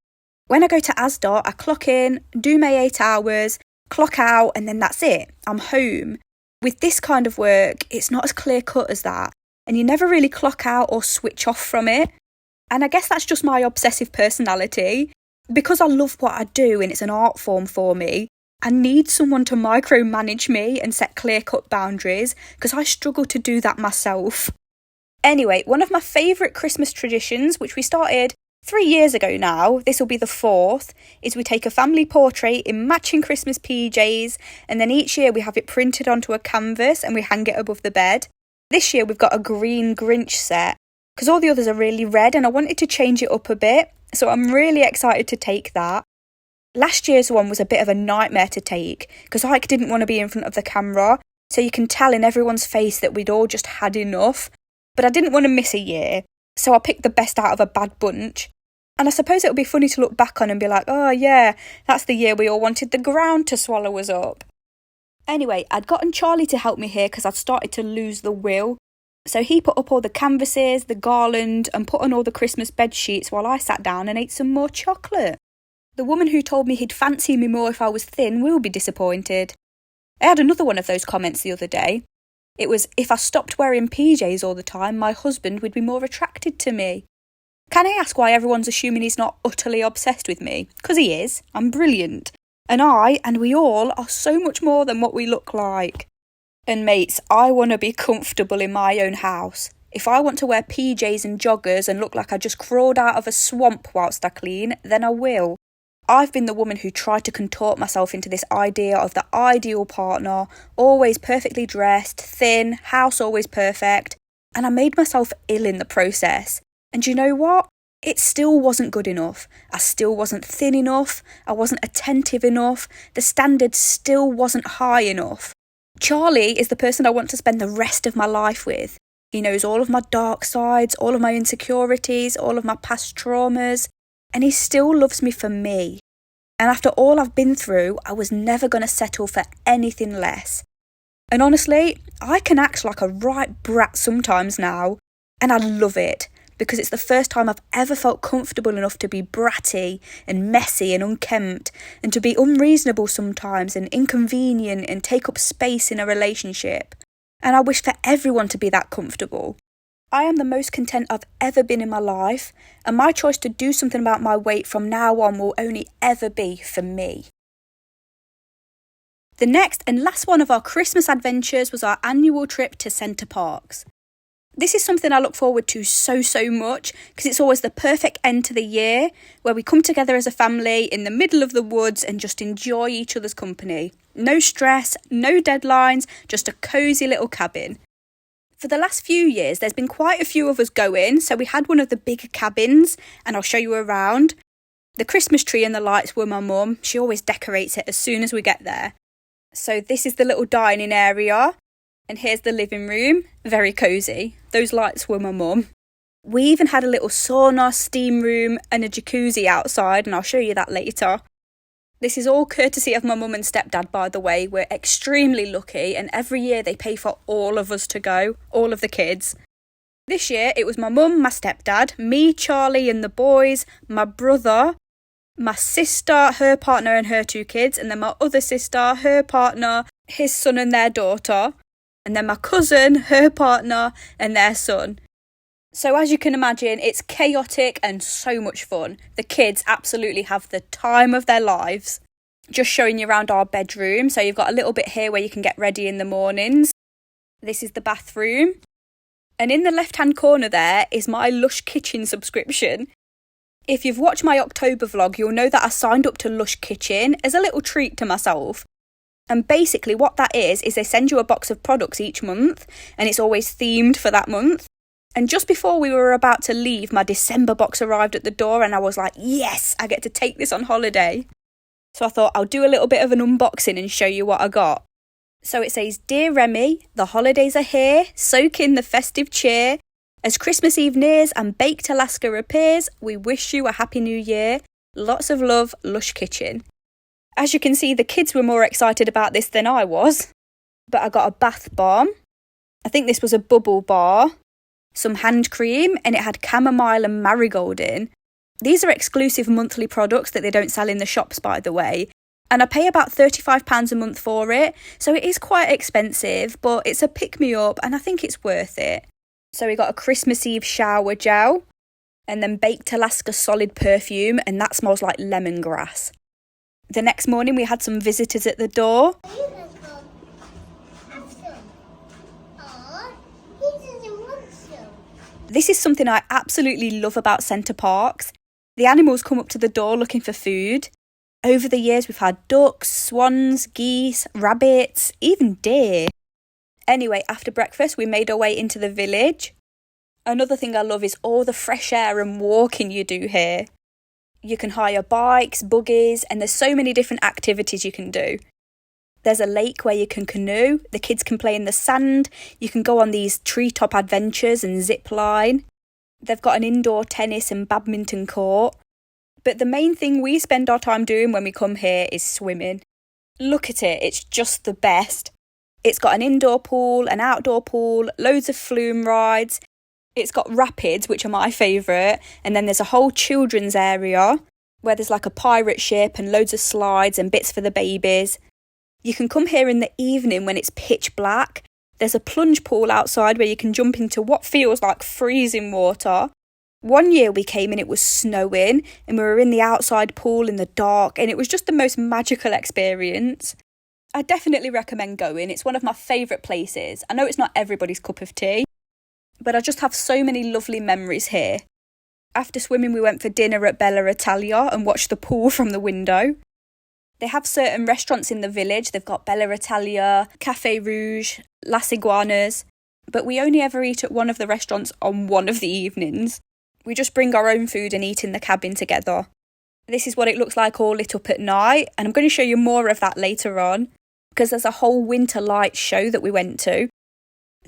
When I go to Asda, I clock in, do my 8 hours, clock out, and then that's it. I'm home. With this kind of work, it's not as clear-cut as that, and you never really clock out or switch off from it. And I guess that's just my obsessive personality. Because I love what I do and it's an art form for me, I need someone to micromanage me and set clear-cut boundaries because I struggle to do that myself. Anyway, one of my favourite Christmas traditions, which we started 3 years ago now, this will be the 4th, is we take a family portrait in matching Christmas PJs, and then each year we have it printed onto a canvas and we hang it above the bed. This year we've got a green Grinch set, because all the others are really red and I wanted to change it up a bit, so I'm really excited to take that. Last year's one was a bit of a nightmare to take, because Ike didn't want to be in front of the camera, so you can tell in everyone's face that we'd all just had enough. But I didn't want to miss a year, so I picked the best out of a bad bunch. And I suppose it'll be funny to look back on and be like, oh yeah, that's the year we all wanted the ground to swallow us up. Anyway, I'd gotten Charlie to help me here because I'd started to lose the will. So he put up all the canvases, the garland, and put on all the Christmas bed sheets while I sat down and ate some more chocolate. The woman who told me he'd fancy me more if I was thin will be disappointed. I had another one of those comments the other day. It was, if I stopped wearing PJs all the time, my husband would be more attracted to me. Can I ask why everyone's assuming he's not utterly obsessed with me? Because he is. I'm brilliant. And we all are so much more than what we look like. And mates, I want to be comfortable in my own house. If I want to wear PJs and joggers and look like I just crawled out of a swamp whilst I clean, then I will. I've been the woman who tried to contort myself into this idea of the ideal partner, always perfectly dressed, thin, house always perfect, and I made myself ill in the process. And you know what? It still wasn't good enough. I still wasn't thin enough, I wasn't attentive enough, the standard still wasn't high enough. Charlie is the person I want to spend the rest of my life with. He knows all of my dark sides, all of my insecurities, all of my past traumas, and he still loves me for me. And after all I've been through, I was never going to settle for anything less. And honestly, I can act like a right brat sometimes now, and I love it, because it's the first time I've ever felt comfortable enough to be bratty and messy and unkempt, and to be unreasonable sometimes and inconvenient and take up space in a relationship. And I wish for everyone to be that comfortable. I am the most content I've ever been in my life, and my choice to do something about my weight from now on will only ever be for me. The next and last one of our Christmas adventures was our annual trip to Centre Parcs. This is something I look forward to so much, because it's always the perfect end to the year where we come together as a family in the middle of the woods and just enjoy each other's company. No stress, no deadlines, just a cosy little cabin. For the last few years, there's been quite a few of us going, so we had one of the bigger cabins, and I'll show you around. The Christmas tree and the lights were my mum. She always decorates it as soon as we get there. So this is the little dining area. And here's the living room, very cosy. Those lights were my mum. We even had a little sauna, steam room and a jacuzzi outside, and I'll show you that later. This is all courtesy of my mum and stepdad, by the way. We're extremely lucky, and every year they pay for all of us to go, all of the kids. This year it was my mum, my stepdad, me, Charlie and the boys, my brother, my sister, her partner and her 2 kids, and then my other sister, her partner, his son and their daughter. And then my cousin, her partner, and their son. So as you can imagine, it's chaotic and so much fun. The kids absolutely have the time of their lives. Just showing you around our bedroom. So you've got a little bit here where you can get ready in the mornings. This is the bathroom. And in the left-hand corner there is my Lush Kitchen subscription. If you've watched my October vlog, you'll know that I signed up to Lush Kitchen as a little treat to myself. And basically what that is they send you a box of products each month, and it's always themed for that month. And just before we were about to leave, my December box arrived at the door, and I was like, yes, I get to take this on holiday. So I thought I'll do a little bit of an unboxing and show you what I got. So it says, Dear Remy, the holidays are here, soak in the festive cheer. As Christmas Eve nears and Baked Alaska appears, we wish you a happy new year. Lots of love, Lush Kitchen. As you can see, the kids were more excited about this than I was. But I got a bath bomb. I think this was a bubble bar. Some hand cream, and it had chamomile and marigold in. These are exclusive monthly products that they don't sell in the shops, by the way. And I pay about £35 a month for it. So it is quite expensive, but it's a pick-me-up and I think it's worth it. So we got a Christmas Eve shower gel. And then Baked Alaska solid perfume, and that smells like lemongrass. The next morning we had some visitors at the door. This is something I absolutely love about Centre Parcs. The animals come up to the door looking for food. Over the years, we've had ducks, swans, geese, rabbits, even deer. Anyway, after breakfast, we made our way into the village. Another thing I love is all the fresh air and walking you do here. You can hire bikes, buggies, and there's so many different activities you can do. There's a lake where you can canoe, the kids can play in the sand, you can go on these treetop adventures and zip line. They've got an indoor tennis and badminton court. But the main thing we spend our time doing when we come here is swimming. Look at it, it's just the best. It's got an indoor pool, an outdoor pool, loads of flume rides. It's got rapids, which are my favourite, and then there's a whole children's area where there's like a pirate ship and loads of slides and bits for the babies. You can come here in the evening when it's pitch black. There's a plunge pool outside where you can jump into what feels like freezing water. One year we came and it was snowing and we were in the outside pool in the dark and it was just the most magical experience. I definitely recommend going. It's one of my favourite places. I know it's not everybody's cup of tea, but I just have so many lovely memories here. After swimming, we went for dinner at Bella Italia and watched the pool from the window. They have certain restaurants in the village. They've got Bella Italia, Café Rouge, Las Iguanas, but we only ever eat at one of the restaurants on one of the evenings. We just bring our own food and eat in the cabin together. This is what it looks like all lit up at night, and I'm going to show you more of that later on, because there's a whole winter lights show that we went to.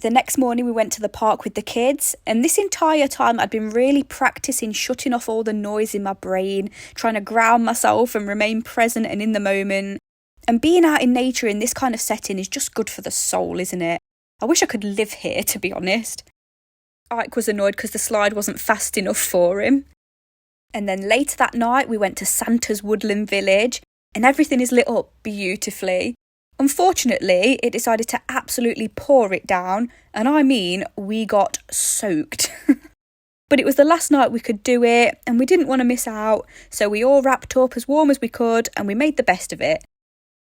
The next morning we went to the park with the kids, and this entire time I'd been really practicing shutting off all the noise in my brain, trying to ground myself and remain present and in the moment. And being out in nature in this kind of setting is just good for the soul, isn't it? I wish I could live here, to be honest. Ike was annoyed because the slide wasn't fast enough for him. And then later that night we went to Santa's Woodland Village, and everything is lit up beautifully. Unfortunately, it decided to absolutely pour it down, and I mean, we got soaked. But it was the last night we could do it, and we didn't want to miss out, so we all wrapped up as warm as we could, and we made the best of it.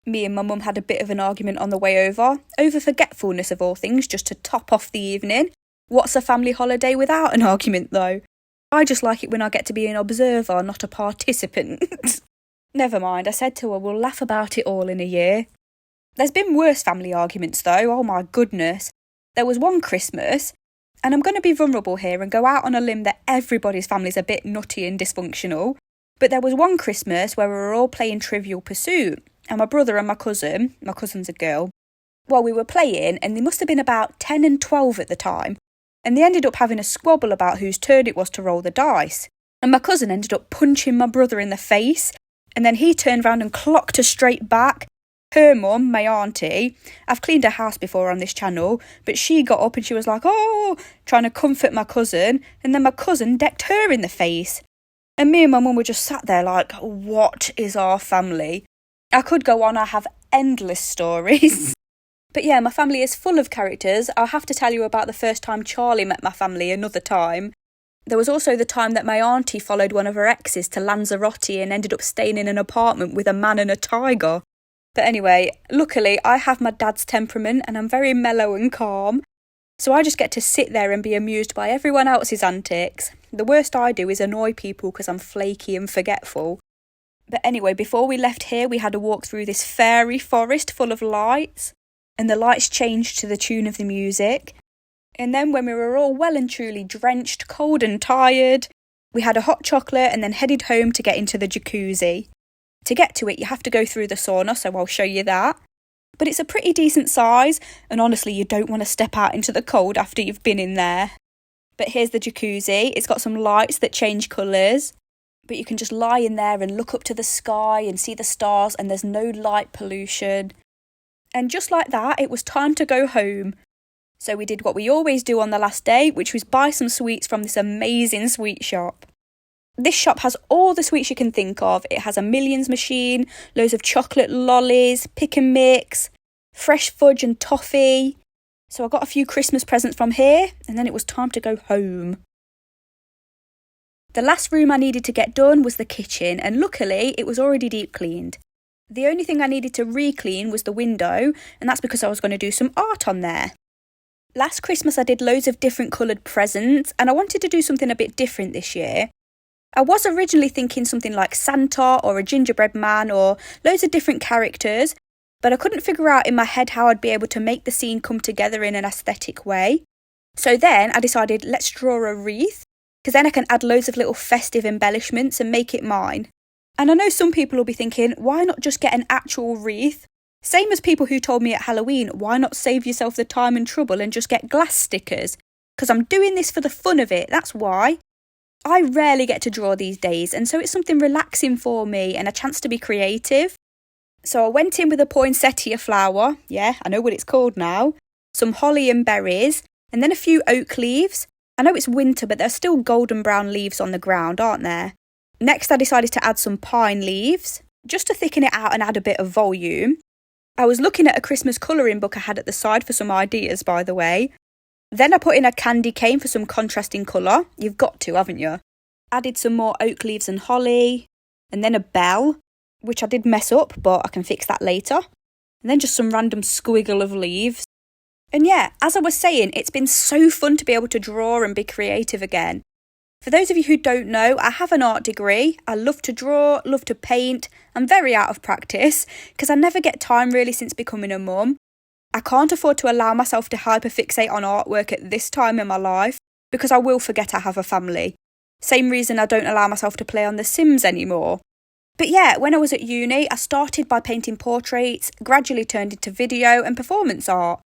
Me and my mum had a bit of an argument on the way over forgetfulness of all things, just to top off the evening. What's a family holiday without an argument, though? I just like it when I get to be an observer, not a participant. Never mind, I said to her, we'll laugh about it all in a year. There's been worse family arguments though, oh my goodness. There was one Christmas, and I'm going to be vulnerable here and go out on a limb that everybody's family's a bit nutty and dysfunctional, but there was one Christmas where we were all playing Trivial Pursuit, and my brother and my cousin's a girl, well, we were playing, and they must have been about 10 and 12 at the time, and they ended up having a squabble about whose turn it was to roll the dice, and my cousin ended up punching my brother in the face, and then he turned round and clocked her straight back. Her mum, my auntie, I've cleaned her house before on this channel, but she got up and she was like, oh, trying to comfort my cousin, and then my cousin decked her in the face. And me and my mum were just sat there like, what is our family? I could go on, I have endless stories. But yeah, my family is full of characters. I'll have to tell you about the first time Charlie met my family another time. There was also the time that my auntie followed one of her exes to Lanzarote and ended up staying in an apartment with a man and a tiger. But anyway, luckily I have my dad's temperament and I'm very mellow and calm. So I just get to sit there and be amused by everyone else's antics. The worst I do is annoy people because I'm flaky and forgetful. But anyway, before we left here, we had a walk through this fairy forest full of lights. And the lights changed to the tune of the music. And then when we were all well and truly drenched, cold and tired, we had a hot chocolate and then headed home to get into the jacuzzi. To get to it, you have to go through the sauna, so I'll show you that. But it's a pretty decent size, and honestly, you don't want to step out into the cold after you've been in there. But here's the jacuzzi. It's got some lights that change colours, but you can just lie in there and look up to the sky and see the stars, and there's no light pollution. And just like that, it was time to go home. So we did what we always do on the last day, which was buy some sweets from this amazing sweet shop. This shop has all the sweets you can think of. It has a Millions machine, loads of chocolate lollies, pick and mix, fresh fudge and toffee. So I got a few Christmas presents from here, and then it was time to go home. The last room I needed to get done was the kitchen, and luckily it was already deep cleaned. The only thing I needed to re-clean was the window, and that's because I was going to do some art on there. Last Christmas I did loads of different coloured presents and I wanted to do something a bit different this year. I was originally thinking something like Santa or a gingerbread man or loads of different characters, but I couldn't figure out in my head how I'd be able to make the scene come together in an aesthetic way. So then I decided, let's draw a wreath, because then I can add loads of little festive embellishments and make it mine. And I know some people will be thinking, why not just get an actual wreath? Same as people who told me at Halloween, why not save yourself the time and trouble and just get glass stickers? Because I'm doing this for the fun of it, that's why. I rarely get to draw these days, and so it's something relaxing for me and a chance to be creative. So I went in with a poinsettia flower, yeah, I know what it's called now, some holly and berries, and then a few oak leaves. I know it's winter, but there's still golden brown leaves on the ground, aren't there? Next, I decided to add some pine leaves, just to thicken it out and add a bit of volume. I was looking at a Christmas colouring book I had at the side for some ideas, by the way. Then I put in a candy cane for some contrasting colour. You've got to, haven't you? Added some more oak leaves and holly, and then a bell, which I did mess up, but I can fix that later. And then just some random squiggle of leaves. And yeah, as I was saying, it's been so fun to be able to draw and be creative again. For those of you who don't know, I have an art degree. I love to draw, love to paint. I'm very out of practice because I never get time really since becoming a mum. I can't afford to allow myself to hyperfixate on artwork at this time in my life because I will forget I have a family. Same reason I don't allow myself to play on The Sims anymore. But yeah, when I was at uni, I started by painting portraits, gradually turned into video and performance art.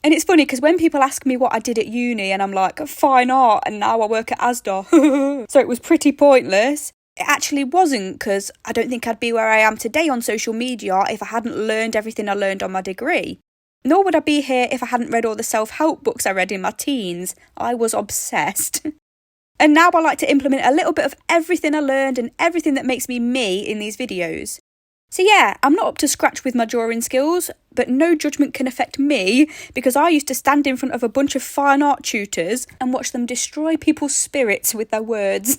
And it's funny because when people ask me what I did at uni and I'm like, fine art, and now I work at Asda. So it was pretty pointless. It actually wasn't, because I don't think I'd be where I am today on social media if I hadn't learned everything I learned on my degree. Nor would I be here if I hadn't read all the self-help books I read in my teens. I was obsessed. And now I like to implement a little bit of everything I learned and everything that makes me in these videos. So yeah, I'm not up to scratch with my drawing skills, but no judgment can affect me because I used to stand in front of a bunch of fine art tutors and watch them destroy people's spirits with their words.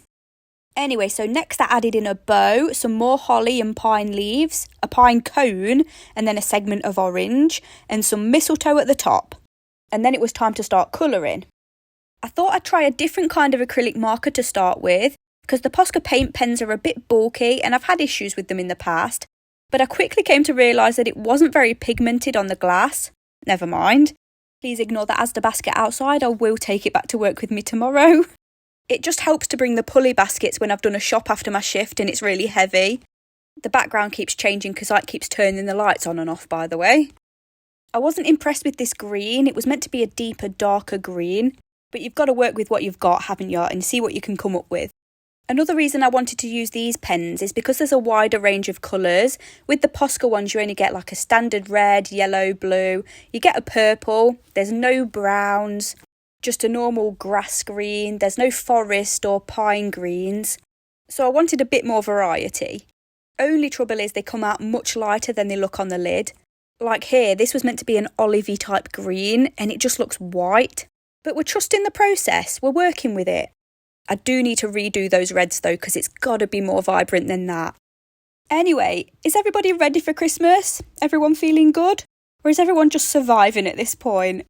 Anyway, so next I added in a bow, some more holly and pine leaves, a pine cone, and then a segment of orange, and some mistletoe at the top. And then it was time to start colouring. I thought I'd try a different kind of acrylic marker to start with, because the Posca paint pens are a bit bulky and I've had issues with them in the past. But I quickly came to realise that it wasn't very pigmented on the glass. Never mind. Please ignore the Asda basket outside, I will take it back to work with me tomorrow. It just helps to bring the pulley baskets when I've done a shop after my shift and it's really heavy. The background keeps changing because Ike keeps turning the lights on and off, by the way. I wasn't impressed with this green, it was meant to be a deeper, darker green. But you've got to work with what you've got, haven't you, and see what you can come up with. Another reason I wanted to use these pens is because there's a wider range of colours. With the Posca ones, you only get like a standard red, yellow, blue. You get a purple. There's no browns. Just a normal grass green. There's no forest or pine greens. So I wanted a bit more variety. Only trouble is they come out much lighter than they look on the lid. Like here, this was meant to be an olivey type green and it just looks white. But we're trusting the process. We're working with it. I do need to redo those reds though, because it's got to be more vibrant than that. Anyway, is everybody ready for Christmas? Everyone feeling good? Or is everyone just surviving at this point?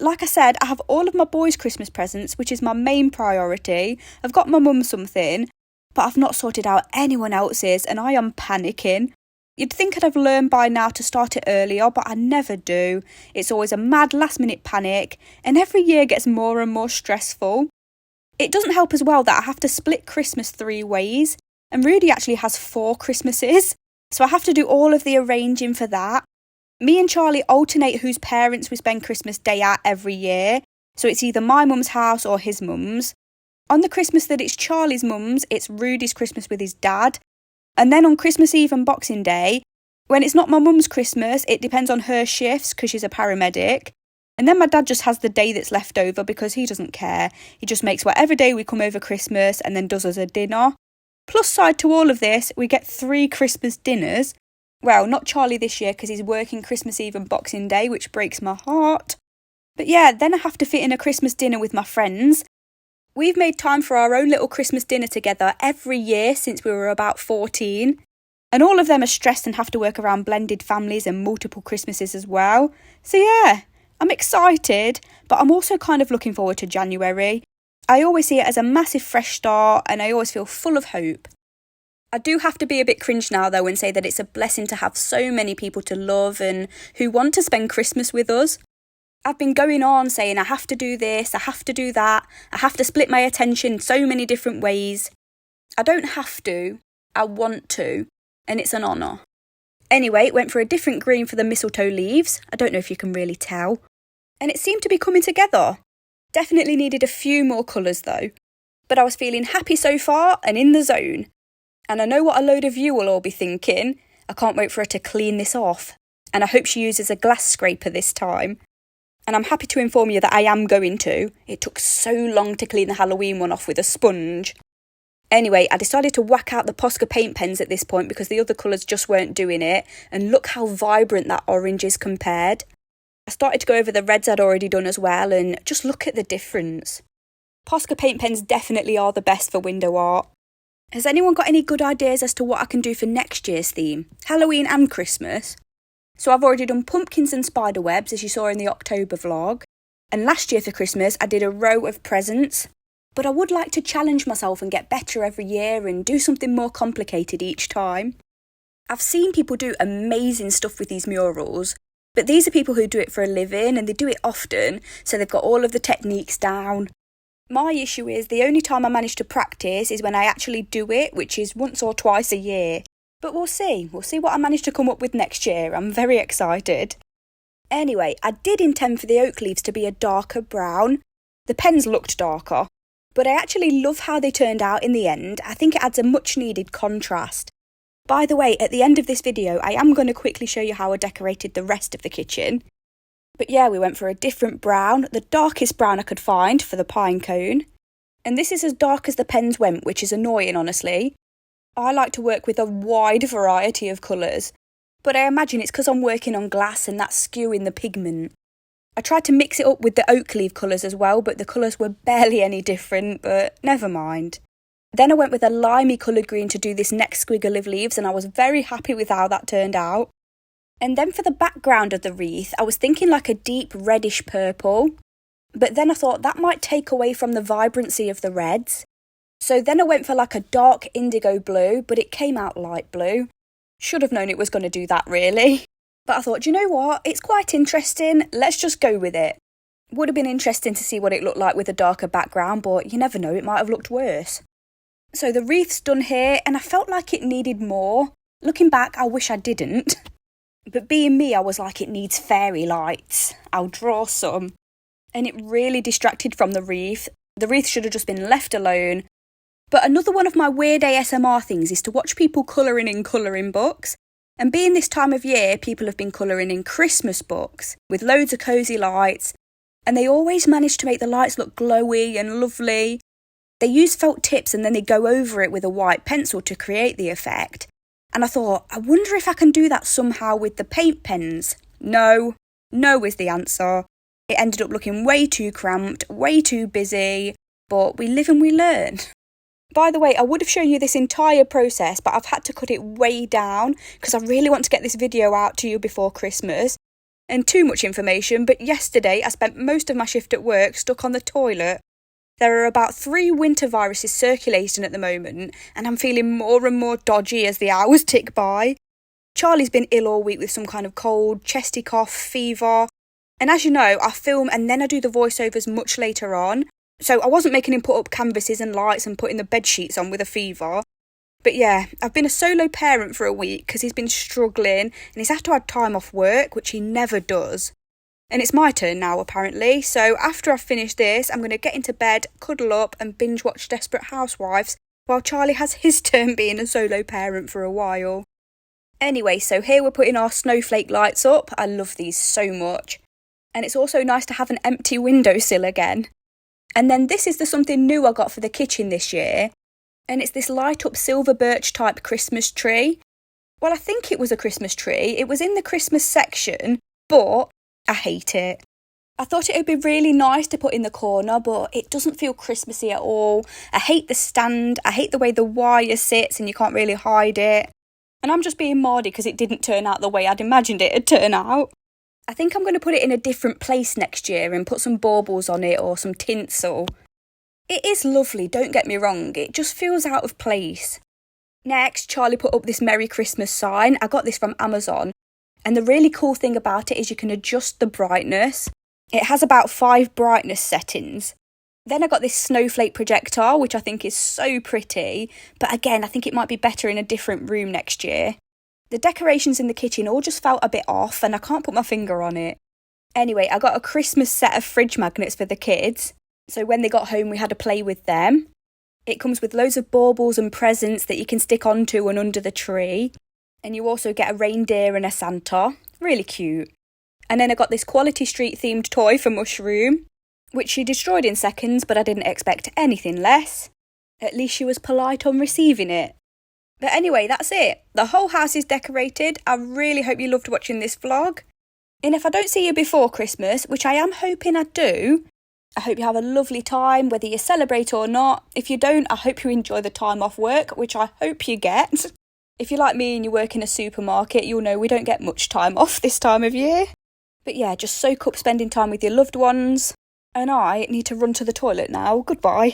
Like I said, I have all of my boys' Christmas presents, which is my main priority. I've got my mum something, but I've not sorted out anyone else's and I am panicking. You'd think I'd have learned by now to start it earlier, but I never do. It's always a mad last-minute panic, and every year gets more and more stressful. It doesn't help as well that I have to split Christmas 3 ways, and Rudy actually has 4 Christmases, so I have to do all of the arranging for that. Me and Charlie alternate whose parents we spend Christmas Day at every year, so it's either my mum's house or his mum's. On the Christmas that it's Charlie's mum's, it's Rudy's Christmas with his dad. And then on Christmas Eve and Boxing Day, when it's not my mum's Christmas, it depends on her shifts because she's a paramedic. And then my dad just has the day that's left over because he doesn't care. He just makes whatever day we come over Christmas and then does us a dinner. Plus side to all of this, we get 3 Christmas dinners. Well, not Charlie this year because he's working Christmas Eve and Boxing Day, which breaks my heart. But yeah, then I have to fit in a Christmas dinner with my friends. We've made time for our own little Christmas dinner together every year since we were about 14. And all of them are stressed and have to work around blended families and multiple Christmases as well. So yeah, I'm excited, but I'm also kind of looking forward to January. I always see it as a massive fresh start and I always feel full of hope. I do have to be a bit cringe now though and say that it's a blessing to have so many people to love and who want to spend Christmas with us. I've been going on saying I have to do this, I have to do that, I have to split my attention so many different ways. I don't have to, I want to, and it's an honour. Anyway, went for a different green for the mistletoe leaves. I don't know if you can really tell. And it seemed to be coming together. Definitely needed a few more colours though. But I was feeling happy so far and in the zone. And I know what a load of you will all be thinking. I can't wait for her to clean this off. And I hope she uses a glass scraper this time. And I'm happy to inform you that I am going to. It took so long to clean the Halloween one off with a sponge. Anyway, I decided to whack out the Posca paint pens at this point because the other colours just weren't doing it. And look how vibrant that orange is compared. I started to go over the reds I'd already done as well and just look at the difference. Posca paint pens definitely are the best for window art. Has anyone got any good ideas as to what I can do for next year's theme? Halloween and Christmas? So I've already done pumpkins and spider webs as you saw in the October vlog. And last year for Christmas I did a row of presents. But I would like to challenge myself and get better every year and do something more complicated each time. I've seen people do amazing stuff with these murals, but these are people who do it for a living and they do it often, so they've got all of the techniques down. My issue is the only time I manage to practice is when I actually do it, which is once or twice a year. But we'll see what I manage to come up with next year. I'm very excited. Anyway, I did intend for the oak leaves to be a darker brown. The pens looked darker. But I actually love how they turned out in the end. I think it adds a much needed contrast. By the way, at the end of this video, I am going to quickly show you how I decorated the rest of the kitchen. But yeah, we went for a different brown, the darkest brown I could find for the pine cone. And this is as dark as the pens went, which is annoying, honestly. I like to work with a wide variety of colours. But I imagine it's because I'm working on glass and that's skewing the pigment. I tried to mix it up with the oak leaf colours as well, but the colours were barely any different, but never mind. Then I went with a limey coloured green to do this next squiggle of leaves, and I was very happy with how that turned out. And then for the background of the wreath, I was thinking like a deep reddish purple, but then I thought that might take away from the vibrancy of the reds. So then I went for like a dark indigo blue, but it came out light blue. Should have known it was going to do that really. But I thought, do you know what? It's quite interesting. Let's just go with it. Would have been interesting to see what it looked like with a darker background, but you never know, it might have looked worse. So the wreath's done here, and I felt like it needed more. Looking back, I wish I didn't. But being me, I was like, it needs fairy lights. I'll draw some. And it really distracted from the wreath. The wreath should have just been left alone. But another one of my weird ASMR things is to watch people colouring in colouring books. And being this time of year, people have been colouring in Christmas books with loads of cosy lights, and they always manage to make the lights look glowy and lovely. They use felt tips and then they go over it with a white pencil to create the effect. And I thought, I wonder if I can do that somehow with the paint pens. No is the answer. It ended up looking way too cramped, way too busy, but we live and we learn. By the way, I would have shown you this entire process, but I've had to cut it way down because I really want to get this video out to you before Christmas. And too much information, but yesterday I spent most of my shift at work stuck on the toilet. There are about 3 winter viruses circulating at the moment, and I'm feeling more and more dodgy as the hours tick by. Charlie's been ill all week with some kind of cold, chesty cough, fever. And as you know, I film and then I do the voiceovers much later on. So I wasn't making him put up canvases and lights and putting the bed sheets on with a fever. But yeah, I've been a solo parent for a week because he's been struggling and he's had to have time off work, which he never does. And it's my turn now, apparently. So after I've finished this, I'm going to get into bed, cuddle up and binge watch Desperate Housewives while Charlie has his turn being a solo parent for a while. Anyway, so here we're putting our snowflake lights up. I love these so much. And it's also nice to have an empty windowsill again. And then this is the something new I got for the kitchen this year. And it's this light up silver birch type Christmas tree. Well, I think it was a Christmas tree. It was in the Christmas section, but I hate it. I thought it would be really nice to put in the corner, but it doesn't feel Christmassy at all. I hate the stand. I hate the way the wire sits and you can't really hide it. And I'm just being moody because it didn't turn out the way I'd imagined it'd turn out. I think I'm going to put it in a different place next year and put some baubles on it or some tinsel. It is lovely, don't get me wrong, it just feels out of place. Next, Charlie put up this Merry Christmas sign. I got this from Amazon. And the really cool thing about it is you can adjust the brightness. It has about 5 brightness settings. Then I got this snowflake projector, which I think is so pretty. But again, I think it might be better in a different room next year. The decorations in the kitchen all just felt a bit off and I can't put my finger on it. Anyway, I got a Christmas set of fridge magnets for the kids. So when they got home, we had a play with them. It comes with loads of baubles and presents that you can stick onto and under the tree. And you also get a reindeer and a Santa. Really cute. And then I got this Quality Street themed toy for Mushroom, which she destroyed in seconds, but I didn't expect anything less. At least she was polite on receiving it. But anyway, that's it. The whole house is decorated. I really hope you loved watching this vlog. And if I don't see you before Christmas, which I am hoping I do, I hope you have a lovely time, whether you celebrate or not. If you don't, I hope you enjoy the time off work, which I hope you get. If you're like me and you work in a supermarket, you'll know we don't get much time off this time of year. But yeah, just soak up spending time with your loved ones. And I need to run to the toilet now. Goodbye.